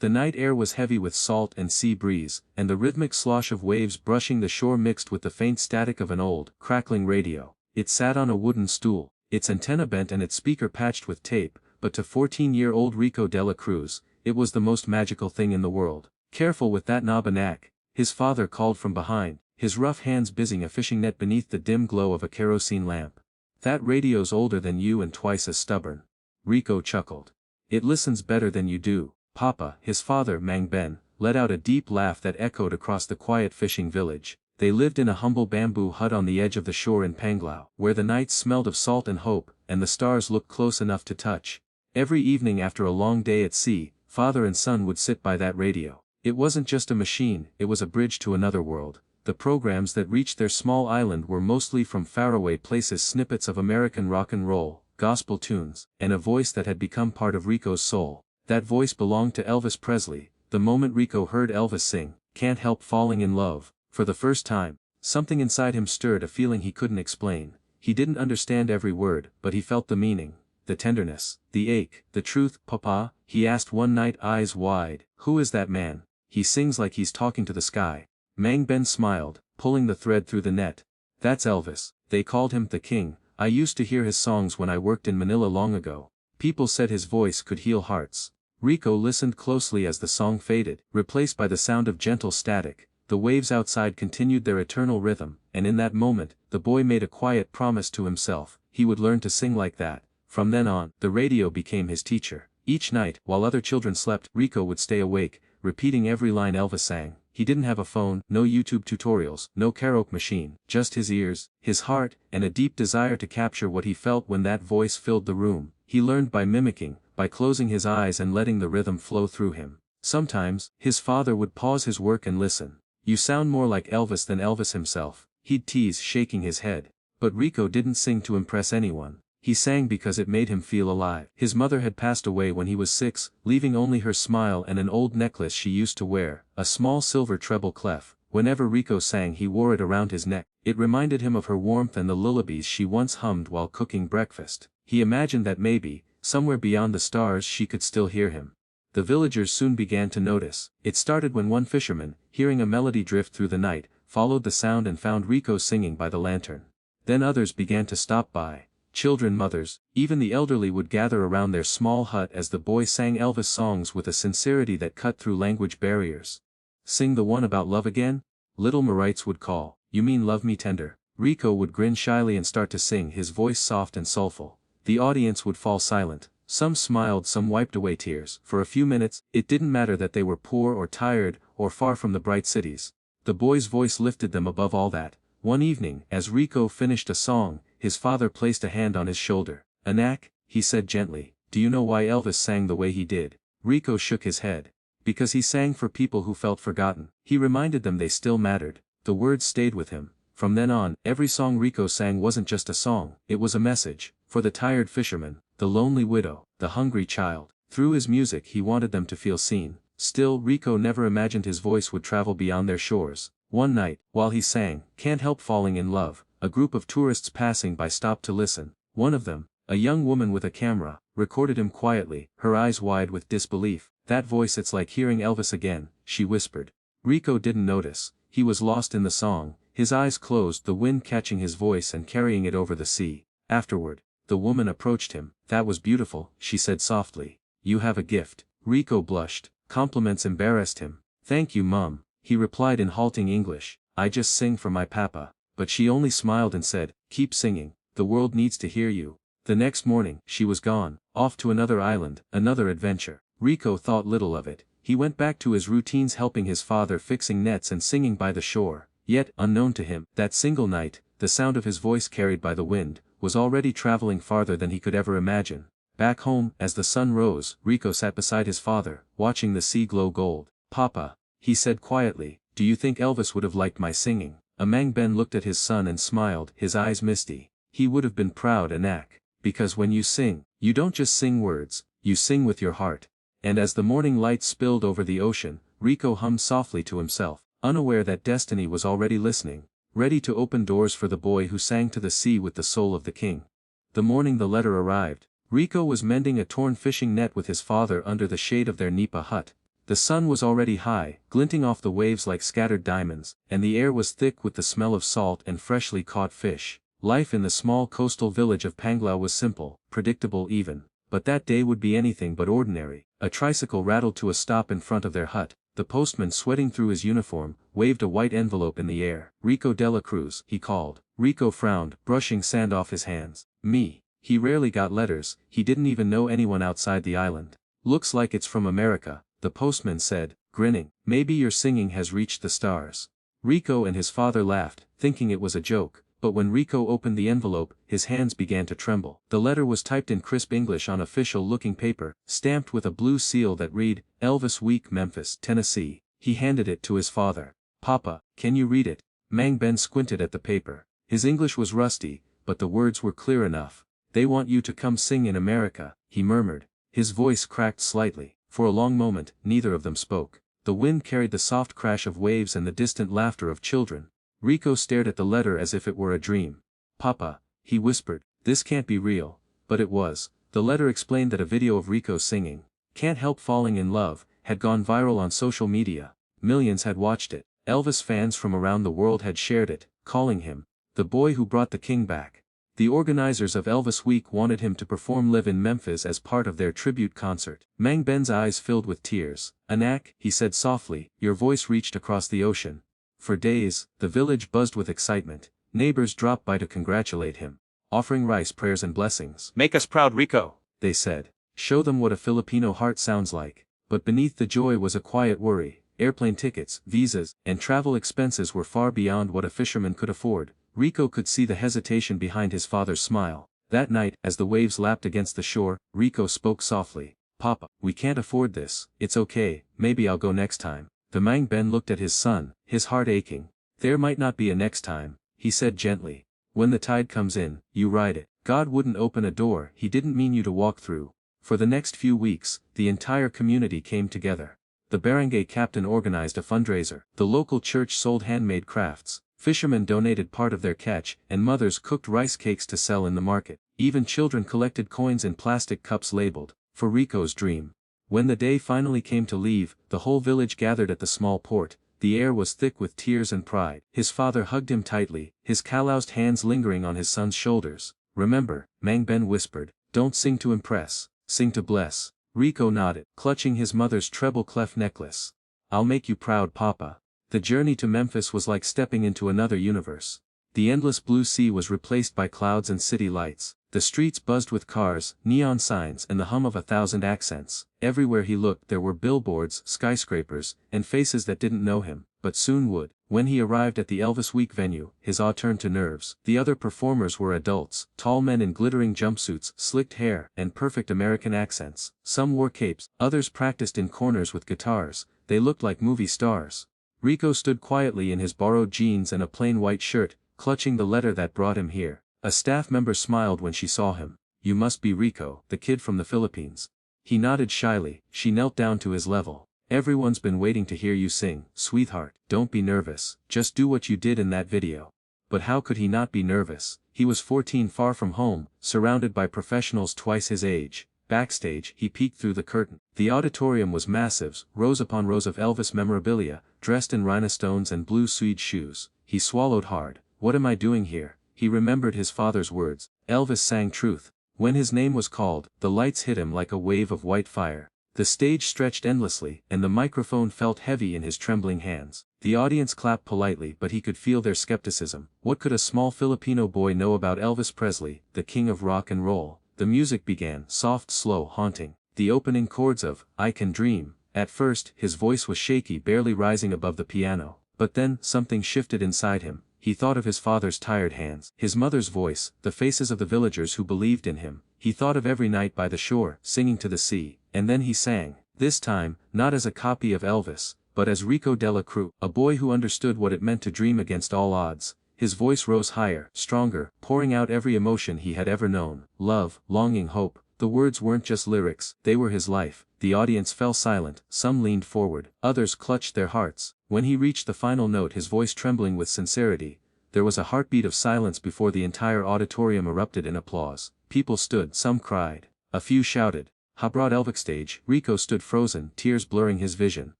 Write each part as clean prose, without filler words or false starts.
The night air was heavy with salt and sea breeze, and the rhythmic slosh of waves brushing the shore mixed with the faint static of an old, crackling radio. It sat on a wooden stool, its antenna bent and its speaker patched with tape, but to 14-year-old Rico de la Cruz, it was the most magical thing in the world. "Careful with that knob, Anak," his father called from behind, his rough hands busying a fishing net beneath the dim glow of a kerosene lamp. "That radio's older than you and twice as stubborn." Rico chuckled. "It listens better than you do, Papa." His father, Mang Ben, let out a deep laugh that echoed across the quiet fishing village. They lived in a humble bamboo hut on the edge of the shore in Panglao, where the nights smelled of salt and hope, and the stars looked close enough to touch. Every evening after a long day at sea, father and son would sit by that radio. It wasn't just a machine, it was a bridge to another world. The programs that reached their small island were mostly from faraway places, snippets of American rock and roll, gospel tunes, and a voice that had become part of Rico's soul. That voice belonged to Elvis Presley. The moment Rico heard Elvis sing, "Can't Help Falling in Love," for the first time, something inside him stirred, a feeling he couldn't explain. He didn't understand every word, but he felt the meaning, the tenderness, the ache, the truth. "Papa," he asked one night, eyes wide, "who is that man? He sings like he's talking to the sky." Mang Ben smiled, pulling the thread through the net. "That's Elvis. They called him the King. I used to hear his songs when I worked in Manila long ago. People said his voice could heal hearts." Rico listened closely as the song faded, replaced by the sound of gentle static. The waves outside continued their eternal rhythm, and in that moment, the boy made a quiet promise to himself: he would learn to sing like that. From then on, the radio became his teacher. Each night, while other children slept, Rico would stay awake, repeating every line Elvis sang. He didn't have a phone, no YouTube tutorials, no karaoke machine, just his ears, his heart, and a deep desire to capture what he felt when that voice filled the room. He learned by mimicking, by closing his eyes and letting the rhythm flow through him. Sometimes, his father would pause his work and listen. "You sound more like Elvis than Elvis himself," he'd tease, shaking his head. But Rico didn't sing to impress anyone. He sang because it made him feel alive. His mother had passed away when he was 6, leaving only her smile and an old necklace she used to wear, a small silver treble clef. Whenever Rico sang, he wore it around his neck. It reminded him of her warmth and the lullabies she once hummed while cooking breakfast. He imagined that maybe, somewhere beyond the stars, she could still hear him. The villagers soon began to notice. It started when one fisherman, hearing a melody drift through the night, followed the sound and found Rico singing by the lantern. Then others began to stop by. Children, mothers, even the elderly would gather around their small hut as the boy sang Elvis songs with a sincerity that cut through language barriers. "Sing the one about love again?" little Marites would call. "You mean love me tender?" Rico would grin shyly and start to sing, his voice soft and soulful. The audience would fall silent. Some smiled, some wiped away tears. For a few minutes, it didn't matter that they were poor or tired, or far from the bright cities. The boy's voice lifted them above all that. One evening, as Rico finished a song, his father placed a hand on his shoulder. "Anak," he said gently, "do you know why Elvis sang the way he did?" Rico shook his head. "Because he sang for people who felt forgotten. He reminded them they still mattered." The words stayed with him. From then on, every song Rico sang wasn't just a song, it was a message. For the tired fisherman, the lonely widow, the hungry child. Through his music he wanted them to feel seen. Still, Rico never imagined his voice would travel beyond their shores. One night, while he sang, "Can't Help Falling in Love," a group of tourists passing by stopped to listen. One of them, a young woman with a camera, recorded him quietly, her eyes wide with disbelief. "That voice, it's like hearing Elvis again," she whispered. Rico didn't notice. He was lost in the song, his eyes closed, the wind catching his voice and carrying it over the sea. Afterward, the woman approached him. "That was beautiful," she said softly. "You have a gift." Rico blushed. Compliments embarrassed him. "Thank you, Mum," he replied in halting English. "I just sing for my papa." But she only smiled and said, "Keep singing. The world needs to hear you." The next morning, she was gone, off to another island, another adventure. Rico thought little of it. He went back to his routines, helping his father fixing nets and singing by the shore. Yet, unknown to him, that single night, the sound of his voice carried by the wind, was already traveling farther than he could ever imagine. Back home, as the sun rose, Rico sat beside his father, watching the sea glow gold. "Papa," he said quietly, "do you think Elvis would have liked my singing?" Mang Ben looked at his son and smiled, his eyes misty. "He would have been proud, Anak. Because when you sing, you don't just sing words, you sing with your heart." And as the morning light spilled over the ocean, Rico hummed softly to himself, unaware that destiny was already listening, ready to open doors for the boy who sang to the sea with the soul of the king. The morning the letter arrived, Rico was mending a torn fishing net with his father under the shade of their nipa hut. The sun was already high, glinting off the waves like scattered diamonds, and the air was thick with the smell of salt and freshly caught fish. Life in the small coastal village of Panglao was simple, predictable even. But that day would be anything but ordinary. A tricycle rattled to a stop in front of their hut. The postman, sweating through his uniform, waved a white envelope in the air. "Rico de la Cruz," he called. Rico frowned, brushing sand off his hands. Me. He rarely got letters, he didn't even know anyone outside the island. "Looks like it's from America," the postman said, grinning. "Maybe your singing has reached the stars." Rico and his father laughed, thinking it was a joke. But when Rico opened the envelope, his hands began to tremble. The letter was typed in crisp English on official-looking paper, stamped with a blue seal that read, "Elvis Week, Memphis, Tennessee." He handed it to his father. "Papa, can you read it?" Mang Ben squinted at the paper. His English was rusty, but the words were clear enough. "They want you to come sing in America," he murmured. His voice cracked slightly. For a long moment, neither of them spoke. The wind carried the soft crash of waves and the distant laughter of children. Rico stared at the letter as if it were a dream. "Papa," he whispered, "this can't be real." But it was. The letter explained that a video of Rico singing, "Can't Help Falling in Love," had gone viral on social media. Millions had watched it. Elvis fans from around the world had shared it, calling him the boy who brought the king back. The organizers of Elvis Week wanted him to perform live in Memphis as part of their tribute concert. Mang Ben's eyes filled with tears. "Anak," he said softly, "your voice reached across the ocean." For days, the village buzzed with excitement. Neighbors dropped by to congratulate him, offering rice, prayers and blessings. "Make us proud, Rico," they said. "Show them what a Filipino heart sounds like." But beneath the joy was a quiet worry. Airplane tickets, visas, and travel expenses were far beyond what a fisherman could afford. Rico could see the hesitation behind his father's smile. That night, as the waves lapped against the shore, Rico spoke softly. "Papa, we can't afford this. It's okay, maybe I'll go next time." The Mang Ben looked at his son, his heart aching. "There might not be a next time," he said gently. "When the tide comes in, you ride it. God wouldn't open a door He didn't mean you to walk through." For the next few weeks, the entire community came together. The barangay captain organized a fundraiser. The local church sold handmade crafts. Fishermen donated part of their catch, and mothers cooked rice cakes to sell in the market. Even children collected coins in plastic cups labeled, "For Rico's Dream." When the day finally came to leave, the whole village gathered at the small port. The air was thick with tears and pride. His father hugged him tightly, his calloused hands lingering on his son's shoulders. "Remember," Mang Ben whispered, "don't sing to impress, sing to bless." Rico nodded, clutching his mother's treble clef necklace. "I'll make you proud, Papa." The journey to Memphis was like stepping into another universe. The endless blue sea was replaced by clouds and city lights. The streets buzzed with cars, neon signs and the hum of 1,000 accents. Everywhere he looked there were billboards, skyscrapers, and faces that didn't know him, but soon would. When he arrived at the Elvis Week venue, his awe turned to nerves. The other performers were adults, tall men in glittering jumpsuits, slicked hair, and perfect American accents. Some wore capes, others practiced in corners with guitars. They looked like movie stars. Rico stood quietly in his borrowed jeans and a plain white shirt, clutching the letter that brought him here. A staff member smiled when she saw him. "You must be Rico, the kid from the Philippines." He nodded shyly. She knelt down to his level. "Everyone's been waiting to hear you sing, sweetheart. Don't be nervous, just do what you did in that video." But how could he not be nervous? He was 14, far from home, surrounded by professionals twice his age. Backstage, he peeked through the curtain. The auditorium was massive, rows upon rows of Elvis memorabilia, dressed in rhinestones and blue suede shoes. He swallowed hard. "What am I doing here?" He remembered his father's words. Elvis sang truth. When his name was called, the lights hit him like a wave of white fire. The stage stretched endlessly, and the microphone felt heavy in his trembling hands. The audience clapped politely, but he could feel their skepticism. What could a small Filipino boy know about Elvis Presley, the king of rock and roll? The music began, soft, slow, haunting. The opening chords of "I Can Dream." At first, his voice was shaky, barely rising above the piano. But then, something shifted inside him. He thought of his father's tired hands, his mother's voice, the faces of the villagers who believed in him. He thought of every night by the shore, singing to the sea. And then he sang. This time, not as a copy of Elvis, but as Rico de la Cruz, a boy who understood what it meant to dream against all odds. His voice rose higher, stronger, pouring out every emotion he had ever known. Love, longing, hope. The words weren't just lyrics, they were his life. The audience fell silent, some leaned forward, others clutched their hearts. When he reached the final note, his voice trembling with sincerity, there was a heartbeat of silence before the entire auditorium erupted in applause. People stood, some cried, a few shouted. "Ha brought Elvis Stage." Rico stood frozen, tears blurring his vision.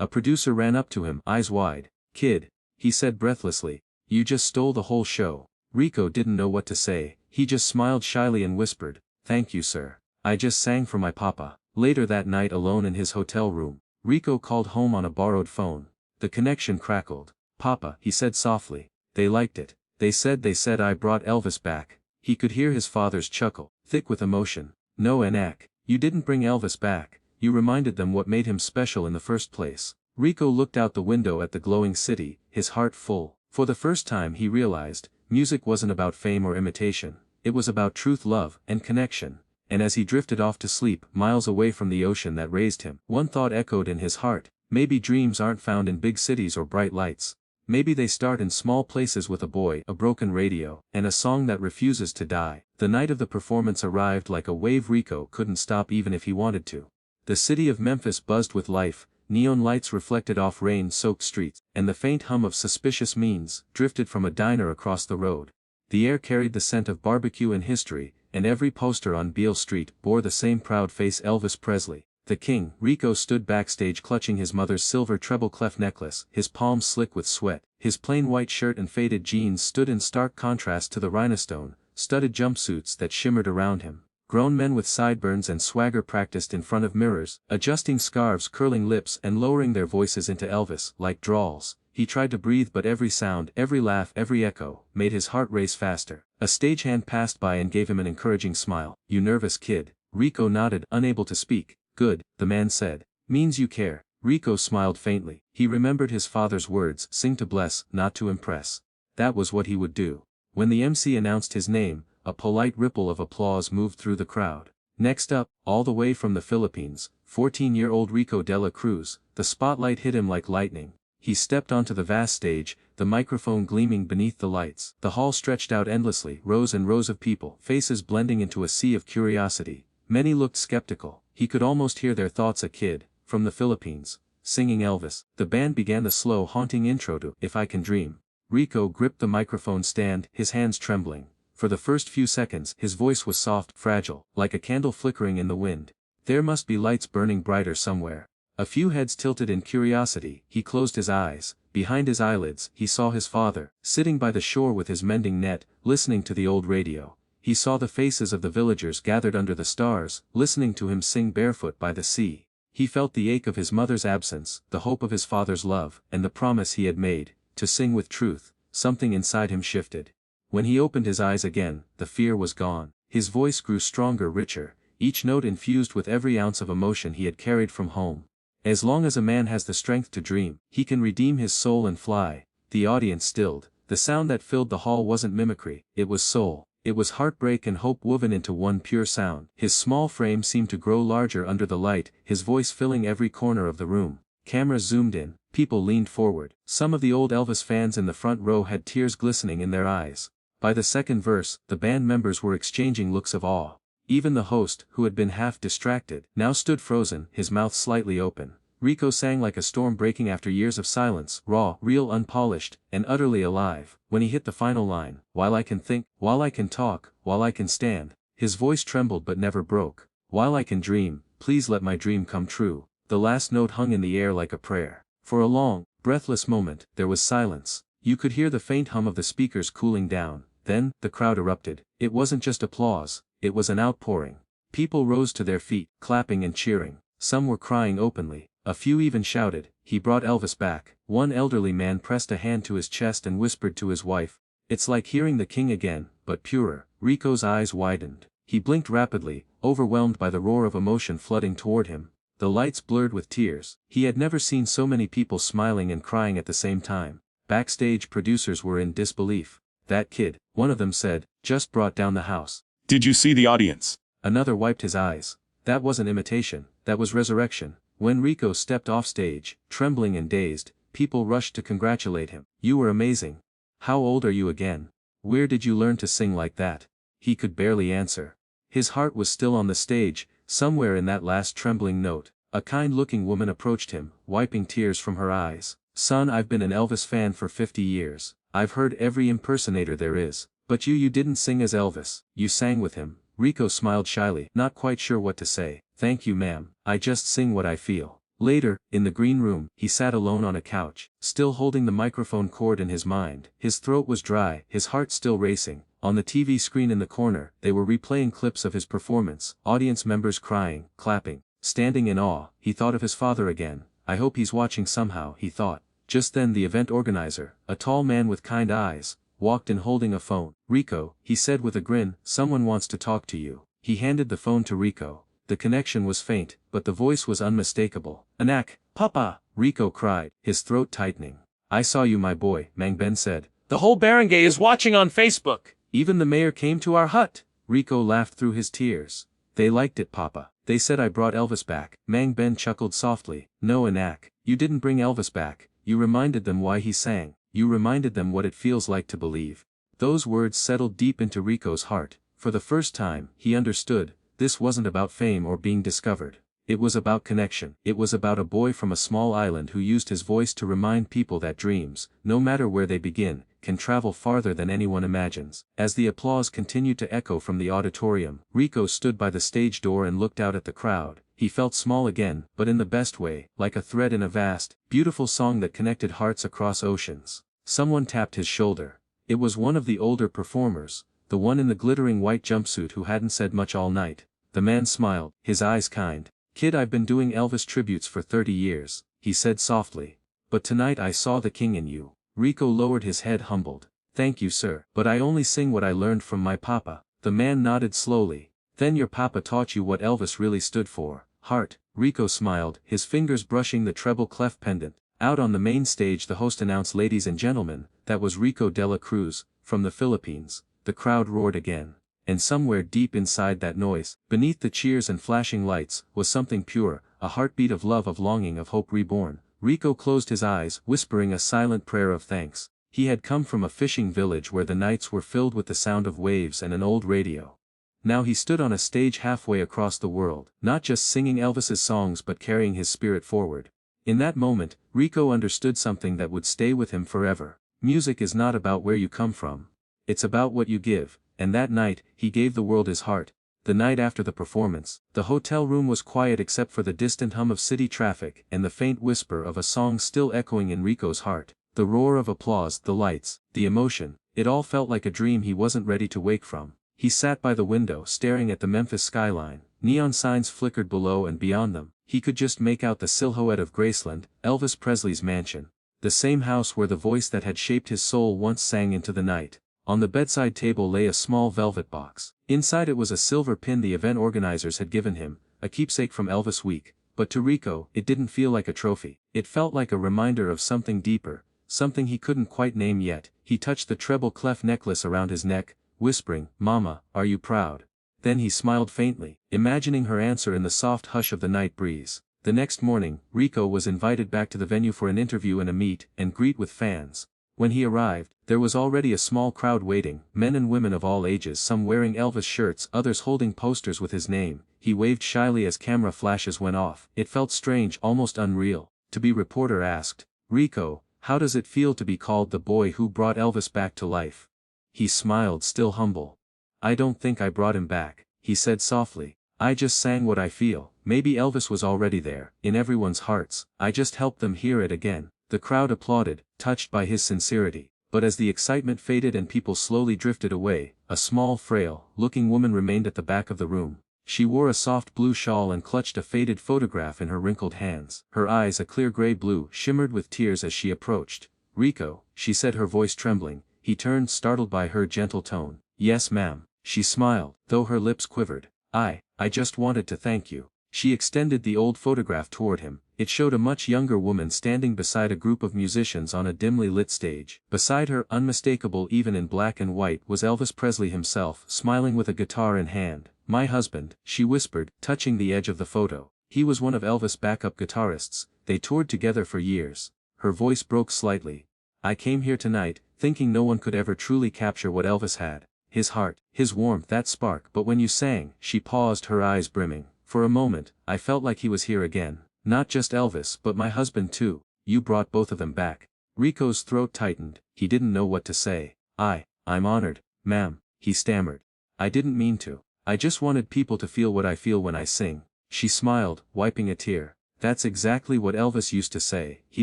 A producer ran up to him, eyes wide. "Kid," he said breathlessly, "you just stole the whole show." Rico didn't know what to say, he just smiled shyly and whispered, "Thank you, sir. I just sang for my papa." Later that night, alone in his hotel room, Rico called home on a borrowed phone. The connection crackled. "Papa," he said softly, "they liked it. They said I brought Elvis back." He could hear his father's chuckle, thick with emotion. "No, Anak, you didn't bring Elvis back, you reminded them what made him special in the first place." Rico looked out the window at the glowing city, his heart full. For the first time he realized, music wasn't about fame or imitation, it was about truth, love, and connection. And as he drifted off to sleep, miles away from the ocean that raised him, one thought echoed in his heart: maybe dreams aren't found in big cities or bright lights. Maybe they start in small places with a boy, a broken radio, and a song that refuses to die. The night of the performance arrived like a wave Rico couldn't stop even if he wanted to. The city of Memphis buzzed with life, neon lights reflected off rain-soaked streets, and the faint hum of suspicious means drifted from a diner across the road. The air carried the scent of barbecue and history, and every poster on Beale Street bore the same proud face: Elvis Presley, the king. Rico stood backstage clutching his mother's silver treble clef necklace, his palms slick with sweat. His plain white shirt and faded jeans stood in stark contrast to the rhinestone-studded jumpsuits that shimmered around him. Grown men with sideburns and swagger practiced in front of mirrors, adjusting scarves, curling lips, and lowering their voices into Elvis like drawls. He tried to breathe, but every sound, every laugh, every echo, made his heart race faster. A stagehand passed by and gave him an encouraging smile. "You nervous, kid?" Rico nodded, unable to speak. "Good," the man said. "Means you care." Rico smiled faintly. He remembered his father's words: sing to bless, not to impress. That was what he would do. When the MC announced his name, a polite ripple of applause moved through the crowd. Next up, all the way from the Philippines, 14-year-old Rico de la Cruz. The spotlight hit him like lightning. He stepped onto the vast stage, the microphone gleaming beneath the lights. The hall stretched out endlessly, rows and rows of people, faces blending into a sea of curiosity. Many looked skeptical. He could almost hear their thoughts: a kid, from the Philippines, singing Elvis. The band began the slow, haunting intro to "If I Can Dream." Rico gripped the microphone stand, his hands trembling. For the first few seconds, his voice was soft, fragile, like a candle flickering in the wind. There must be lights burning brighter somewhere. A few heads tilted in curiosity. He closed his eyes. Behind his eyelids, he saw his father, sitting by the shore with his mending net, listening to the old radio. He saw the faces of the villagers gathered under the stars, listening to him sing barefoot by the sea. He felt the ache of his mother's absence, the hope of his father's love, and the promise he had made, to sing with truth. Something inside him shifted. When he opened his eyes again, the fear was gone. His voice grew stronger, richer, each note infused with every ounce of emotion he had carried from home. As long as a man has the strength to dream, he can redeem his soul and fly. The audience stilled. The sound that filled the hall wasn't mimicry, it was soul. It was heartbreak and hope woven into one pure sound. His small frame seemed to grow larger under the light, his voice filling every corner of the room. Cameras zoomed in, people leaned forward. Some of the old Elvis fans in the front row had tears glistening in their eyes. By the second verse, the band members were exchanging looks of awe. Even the host, who had been half distracted, now stood frozen, his mouth slightly open. Rico sang like a storm breaking after years of silence, raw, real, unpolished, and utterly alive. When he hit the final line, "While I can think, while I can talk, while I can stand," his voice trembled but never broke. "While I can dream, please let my dream come true." The last note hung in the air like a prayer. For a long, breathless moment, there was silence. You could hear the faint hum of the speakers cooling down. Then, the crowd erupted. It wasn't just applause, it was an outpouring. People rose to their feet, clapping and cheering. Some were crying openly. A few even shouted, "He brought Elvis back." One elderly man pressed a hand to his chest and whispered to his wife, "It's like hearing the king again, but purer." Rico's eyes widened. He blinked rapidly, overwhelmed by the roar of emotion flooding toward him. The lights blurred with tears. He had never seen so many people smiling and crying at the same time. Backstage, producers were in disbelief. "That kid," one of them said, "just brought down the house." Did you see the audience? Another wiped his eyes. "That wasn't imitation, that was resurrection." When Rico stepped off stage, trembling and dazed, people rushed to congratulate him. "You were amazing. How old are you again? Where did you learn to sing like that?" He could barely answer. His heart was still on the stage, somewhere in that last trembling note. A kind-looking woman approached him, wiping tears from her eyes. "Son, I've been an Elvis fan for 50 years. I've heard every impersonator there is. But you didn't sing as Elvis, you sang with him." Rico smiled shyly, not quite sure what to say. Thank you ma'am, I just sing what I feel. Later, in the green room, he sat alone on a couch, still holding the microphone cord in his mind. His throat was dry, his heart still racing. On the TV screen in the corner, they were replaying clips of his performance, audience members crying, clapping, standing in awe. He thought of his father again. I hope he's watching somehow, he thought. Just then the event organizer, a tall man with kind eyes, walked in holding a phone. Rico, he said with a grin, someone wants to talk to you. He handed the phone to Rico. The connection was faint, but the voice was unmistakable. Anak, Papa! Rico cried, his throat tightening. I saw you my boy, Mang Ben said. The whole barangay is watching on Facebook. Even the mayor came to our hut. Rico laughed through his tears. They liked it Papa. They said I brought Elvis back. Mang Ben chuckled softly. No Anak, you didn't bring Elvis back. You reminded them why he sang. You reminded them what it feels like to believe. Those words settled deep into Rico's heart. For the first time, he understood. This wasn't about fame or being discovered. It was about connection. It was about a boy from a small island who used his voice to remind people that dreams, no matter where they begin, can travel farther than anyone imagines. As the applause continued to echo from the auditorium, Rico stood by the stage door and looked out at the crowd. He felt small again, but in the best way, like a thread in a vast, beautiful song that connected hearts across oceans. Someone tapped his shoulder. It was one of the older performers, the one in the glittering white jumpsuit who hadn't said much all night. The man smiled, his eyes kind. Kid, I've been doing Elvis tributes for 30 years, he said softly. But tonight I saw the king in you. Rico lowered his head humbled. Thank you sir. But I only sing what I learned from my papa. The man nodded slowly. Then your papa taught you what Elvis really stood for. Heart. Rico smiled, his fingers brushing the treble clef pendant. Out on the main stage the host announced, ladies and gentlemen, that was Rico de la Cruz, from the Philippines. The crowd roared again. And somewhere deep inside that noise, beneath the cheers and flashing lights, was something pure, a heartbeat of love, of longing, of hope reborn. Rico closed his eyes, whispering a silent prayer of thanks. He had come from a fishing village where the nights were filled with the sound of waves and an old radio. Now he stood on a stage halfway across the world, not just singing Elvis's songs but carrying his spirit forward. In that moment, Rico understood something that would stay with him forever. Music is not about where you come from. It's about what you give. And that night, he gave the world his heart. The night after the performance, the hotel room was quiet except for the distant hum of city traffic and the faint whisper of a song still echoing in Rico's heart. The roar of applause, the lights, the emotion, it all felt like a dream he wasn't ready to wake from. He sat by the window staring at the Memphis skyline. Neon signs flickered below and beyond them. He could just make out the silhouette of Graceland, Elvis Presley's mansion. The same house where the voice that had shaped his soul once sang into the night. On the bedside table lay a small velvet box. Inside it was a silver pin the event organizers had given him, a keepsake from Elvis Week. But to Rico, it didn't feel like a trophy. It felt like a reminder of something deeper, something he couldn't quite name yet. He touched the treble clef necklace around his neck, whispering, "Mama, are you proud?" Then he smiled faintly, imagining her answer in the soft hush of the night breeze. The next morning, Rico was invited back to the venue for an interview and a meet and greet with fans. When he arrived, there was already a small crowd waiting, men and women of all ages, some wearing Elvis shirts, others holding posters with his name. He waved shyly as camera flashes went off. It felt strange, almost unreal. To be reporter asked, "Rico, how does it feel to be called the boy who brought Elvis back to life?" He smiled, still humble. "I don't think I brought him back," he said softly. "I just sang what I feel. Maybe Elvis was already there, in everyone's hearts. I just helped them hear it again." The crowd applauded, touched by his sincerity. But as the excitement faded and people slowly drifted away, a small, frail-looking woman remained at the back of the room. She wore a soft blue shawl and clutched a faded photograph in her wrinkled hands. Her eyes, a clear gray blue, shimmered with tears as she approached. "Rico," she said, her voice trembling. He turned, startled by her gentle tone. "Yes ma'am." She smiled, though her lips quivered. I just wanted to thank you." She extended the old photograph toward him. It showed a much younger woman standing beside a group of musicians on a dimly lit stage. Beside her, unmistakable even in black and white, was Elvis Presley himself, smiling with a guitar in hand. "My husband," she whispered, touching the edge of the photo. "He was one of Elvis' backup guitarists. They toured together for years." Her voice broke slightly. "I came here tonight, thinking no one could ever truly capture what Elvis had. His heart, his warmth, that spark. But when you sang," she paused, her eyes brimming. "For a moment, I felt like he was here again. Not just Elvis but my husband too. You brought both of them back." Rico's throat tightened, he didn't know what to say. I'm honored, ma'am," he stammered. "I didn't mean to. I just wanted people to feel what I feel when I sing. She smiled, wiping a tear. That's exactly what Elvis used to say. He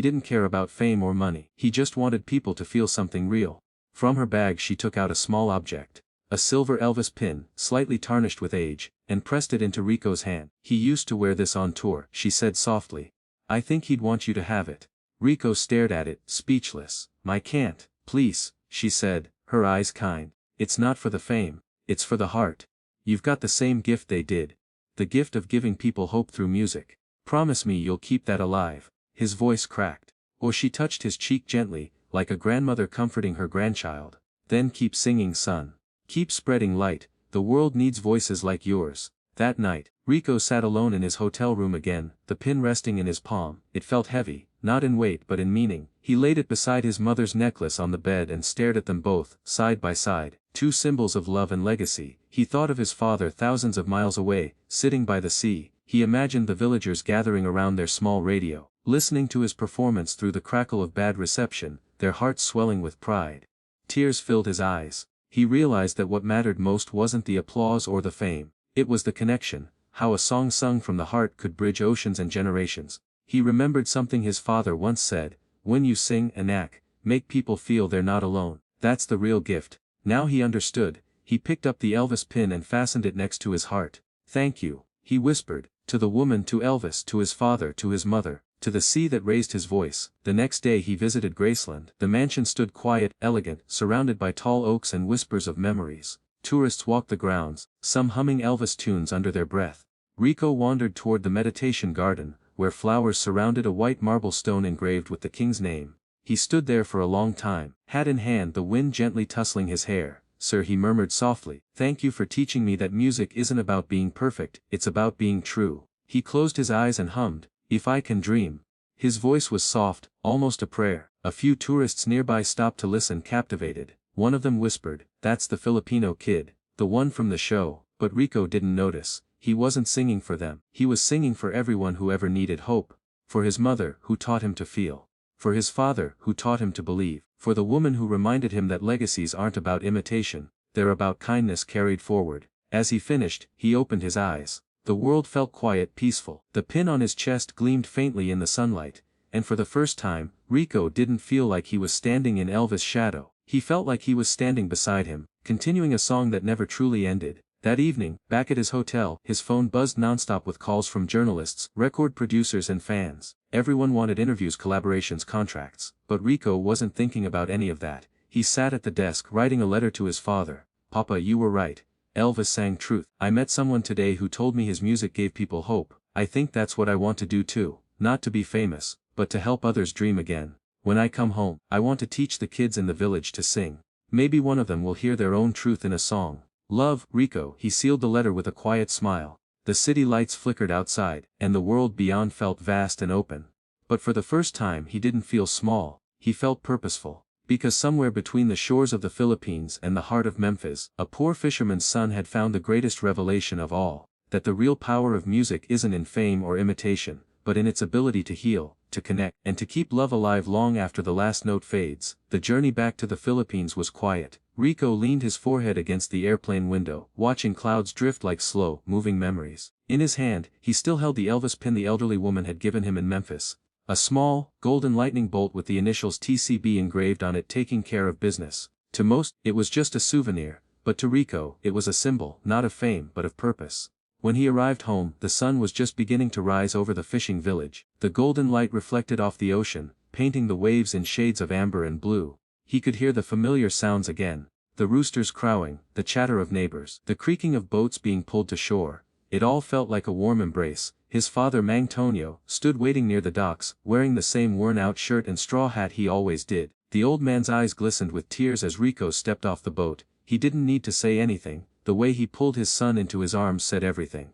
didn't care about fame or money. He just wanted people to feel something real. From her bag she took out a small object. A silver Elvis pin, slightly tarnished with age, and pressed it into Rico's hand. He used to wear this on tour, she said softly. I think he'd want you to have it. Rico stared at it, speechless. I can't, please, she said, her eyes kind. It's not for the fame, it's for the heart. You've got the same gift they did. The gift of giving people hope through music. Promise me you'll keep that alive. His voice cracked. Or she touched his cheek gently, like a grandmother comforting her grandchild. Then keep singing, son. Keep spreading light, the world needs voices like yours. That night, Rico sat alone in his hotel room again, the pin resting in his palm. It felt heavy, not in weight but in meaning. He laid it beside his mother's necklace on the bed and stared at them both, side by side, two symbols of love and legacy. He thought of his father thousands of miles away, sitting by the sea. He imagined the villagers gathering around their small radio, listening to his performance through the crackle of bad reception, their hearts swelling with pride. Tears filled his eyes. He realized that what mattered most wasn't the applause or the fame. It was the connection, how a song sung from the heart could bridge oceans and generations. He remembered something his father once said, when you sing, Anak, make people feel they're not alone. That's the real gift. Now he understood. He picked up the Elvis pin and fastened it next to his heart. Thank you, he whispered, to the woman, to Elvis, to his father, to his mother, to the sea that raised his voice. The next day he visited Graceland. The mansion stood quiet, elegant, surrounded by tall oaks and whispers of memories. Tourists walked the grounds, some humming Elvis tunes under their breath. Rico wandered toward the meditation garden, where flowers surrounded a white marble stone engraved with the king's name. He stood there for a long time, hat in hand, the wind gently tussling his hair. Sir, he murmured softly, thank you for teaching me that music isn't about being perfect, it's about being true. He closed his eyes and hummed, If I Can Dream. His voice was soft, almost a prayer. A few tourists nearby stopped to listen, captivated. One of them whispered, that's the Filipino kid, the one from the show. But Rico didn't notice. He wasn't singing for them. He was singing for everyone who ever needed hope. For his mother, who taught him to feel. For his father, who taught him to believe. For the woman who reminded him that legacies aren't about imitation, they're about kindness carried forward. As he finished, he opened his eyes. The world felt quiet, peaceful. The pin on his chest gleamed faintly in the sunlight, and for the first time, Rico didn't feel like he was standing in Elvis' shadow. He felt like he was standing beside him, continuing a song that never truly ended. That evening, back at his hotel, his phone buzzed nonstop with calls from journalists, record producers and fans. Everyone wanted interviews, collaborations, contracts. But Rico wasn't thinking about any of that. He sat at the desk writing a letter to his father. Papa, you were right. Elvis sang truth. I met someone today who told me his music gave people hope. I think that's what I want to do too. Not to be famous, but to help others dream again. When I come home, I want to teach the kids in the village to sing. Maybe one of them will hear their own truth in a song. Love, Rico. He sealed the letter with a quiet smile. The city lights flickered outside, and the world beyond felt vast and open. But for the first time he didn't feel small, he felt purposeful. Because somewhere between the shores of the Philippines and the heart of Memphis, a poor fisherman's son had found the greatest revelation of all, that the real power of music isn't in fame or imitation, but in its ability to heal, to connect, and to keep love alive long after the last note fades. The journey back to the Philippines was quiet. Rico leaned his forehead against the airplane window, watching clouds drift like slow, moving memories. In his hand, he still held the Elvis pin the elderly woman had given him in Memphis. A small, golden lightning bolt with the initials TCB engraved on it, taking care of business. To most, it was just a souvenir, but to Rico, it was a symbol, not of fame but of purpose. When he arrived home, the sun was just beginning to rise over the fishing village. The golden light reflected off the ocean, painting the waves in shades of amber and blue. He could hear the familiar sounds again, the roosters crowing, the chatter of neighbors, the creaking of boats being pulled to shore. It all felt like a warm embrace. His father Mangtonio stood waiting near the docks, wearing the same worn-out shirt and straw hat he always did. The old man's eyes glistened with tears as Rico stepped off the boat. He didn't need to say anything, the way he pulled his son into his arms said everything.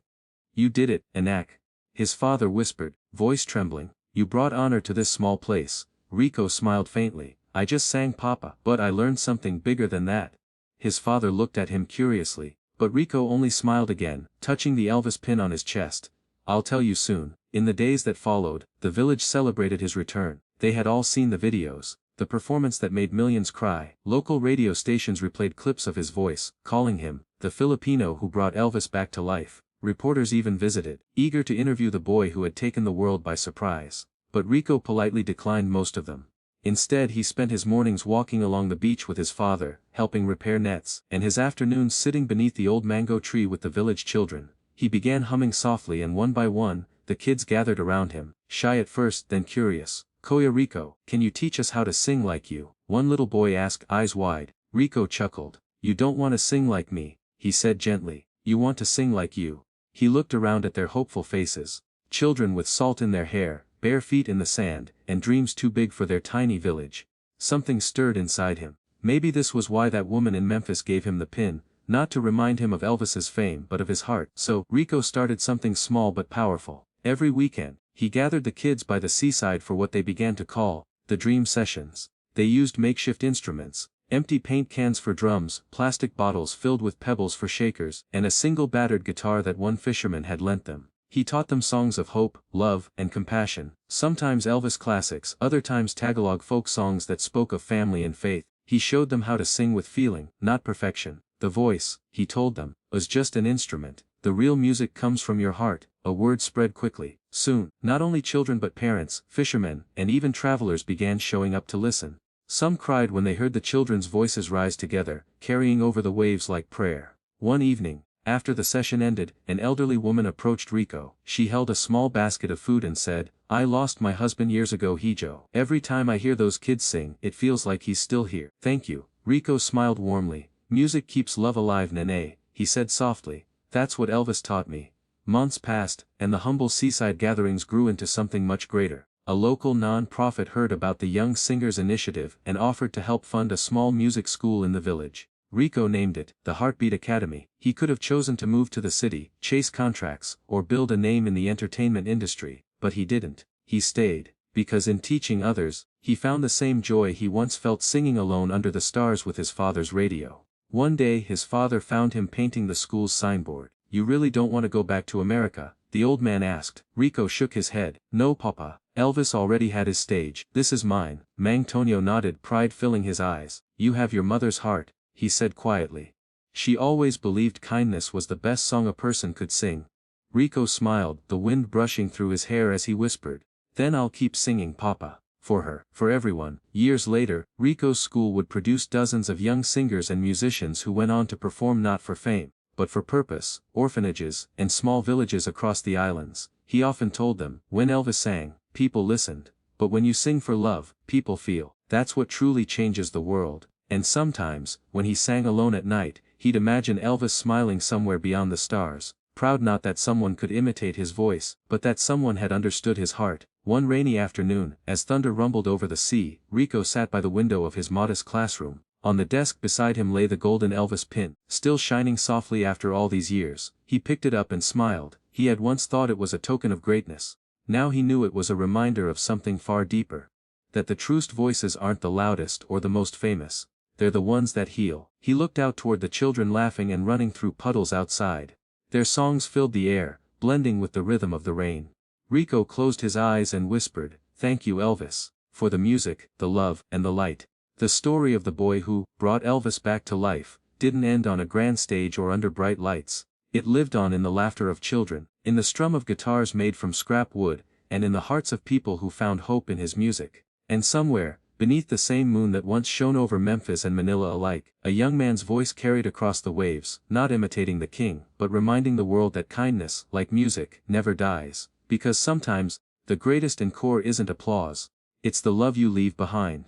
You did it, Anak. His father whispered, voice trembling. You brought honor to this small place. Rico smiled faintly. I just sang, Papa. But I learned something bigger than that. His father looked at him curiously, but Rico only smiled again, touching the Elvis pin on his chest. I'll tell you soon. In the days that followed, the village celebrated his return. They had all seen the videos, the performance that made millions cry. Local radio stations replayed clips of his voice, calling him the Filipino who brought Elvis back to life. Reporters even visited, eager to interview the boy who had taken the world by surprise. But Rico politely declined most of them. Instead he spent his mornings walking along the beach with his father, helping repair nets, and his afternoons sitting beneath the old mango tree with the village children. He began humming softly, and one by one, the kids gathered around him, shy at first then curious. "Kuya Rico, can you teach us how to sing like you?" one little boy asked, eyes wide. Rico chuckled. "You don't want to sing like me," he said gently. "You want to sing like you." He looked around at their hopeful faces. Children with salt in their hair, bare feet in the sand, and dreams too big for their tiny village. Something stirred inside him. Maybe this was why that woman in Memphis gave him the pin, not to remind him of Elvis's fame but of his heart. So, Rico started something small but powerful. Every weekend, he gathered the kids by the seaside for what they began to call the dream sessions. They used makeshift instruments, empty paint cans for drums, plastic bottles filled with pebbles for shakers, and a single battered guitar that one fisherman had lent them. He taught them songs of hope, love, and compassion, sometimes Elvis classics, other times Tagalog folk songs that spoke of family and faith. He showed them how to sing with feeling, not perfection. The voice, he told them, was just an instrument. The real music comes from your heart. A word spread quickly. Soon, not only children but parents, fishermen, and even travelers began showing up to listen. Some cried when they heard the children's voices rise together, carrying over the waves like prayer. One evening, after the session ended, an elderly woman approached Rico. She held a small basket of food and said, "I lost my husband years ago, Hijo. Every time I hear those kids sing, it feels like he's still here." "Thank you." Rico smiled warmly. "Music keeps love alive, Nene," he said softly. "That's what Elvis taught me." Months passed, and the humble seaside gatherings grew into something much greater. A local non-profit heard about the Young Singers Initiative and offered to help fund a small music school in the village. Rico named it the Heartbeat Academy. He could have chosen to move to the city, chase contracts, or build a name in the entertainment industry, but he didn't. He stayed, because in teaching others, he found the same joy he once felt singing alone under the stars with his father's radio. One day his father found him painting the school's signboard. "You really don't want to go back to America?" the old man asked. Rico shook his head. "No, Papa. Elvis already had his stage. This is mine." Tonio nodded, pride filling his eyes. "You have your mother's heart," he said quietly. "She always believed kindness was the best song a person could sing." Rico smiled, the wind brushing through his hair as he whispered, "Then I'll keep singing, Papa. For her, for everyone." Years later, Rico's school would produce dozens of young singers and musicians who went on to perform not for fame, but for purpose. Orphanages, and small villages across the islands. He often told them, when Elvis sang, people listened, but when you sing for love, people feel. That's what truly changes the world. And sometimes, when he sang alone at night, he'd imagine Elvis smiling somewhere beyond the stars, proud not that someone could imitate his voice, but that someone had understood his heart. One rainy afternoon, as thunder rumbled over the sea, Rico sat by the window of his modest classroom. On the desk beside him lay the golden Elvis pin, still shining softly after all these years. He picked it up and smiled. He had once thought it was a token of greatness. Now he knew it was a reminder of something far deeper. That the truest voices aren't the loudest or the most famous. They're the ones that heal. He looked out toward the children laughing and running through puddles outside. Their songs filled the air, blending with the rhythm of the rain. Rico closed his eyes and whispered, "Thank you, Elvis, for the music, the love, and the light." The story of the boy who brought Elvis back to life didn't end on a grand stage or under bright lights. It lived on in the laughter of children, in the strum of guitars made from scrap wood, and in the hearts of people who found hope in his music. And somewhere, beneath the same moon that once shone over Memphis and Manila alike, a young man's voice carried across the waves, not imitating the king, but reminding the world that kindness, like music, never dies. Because sometimes, the greatest encore isn't applause. It's the love you leave behind.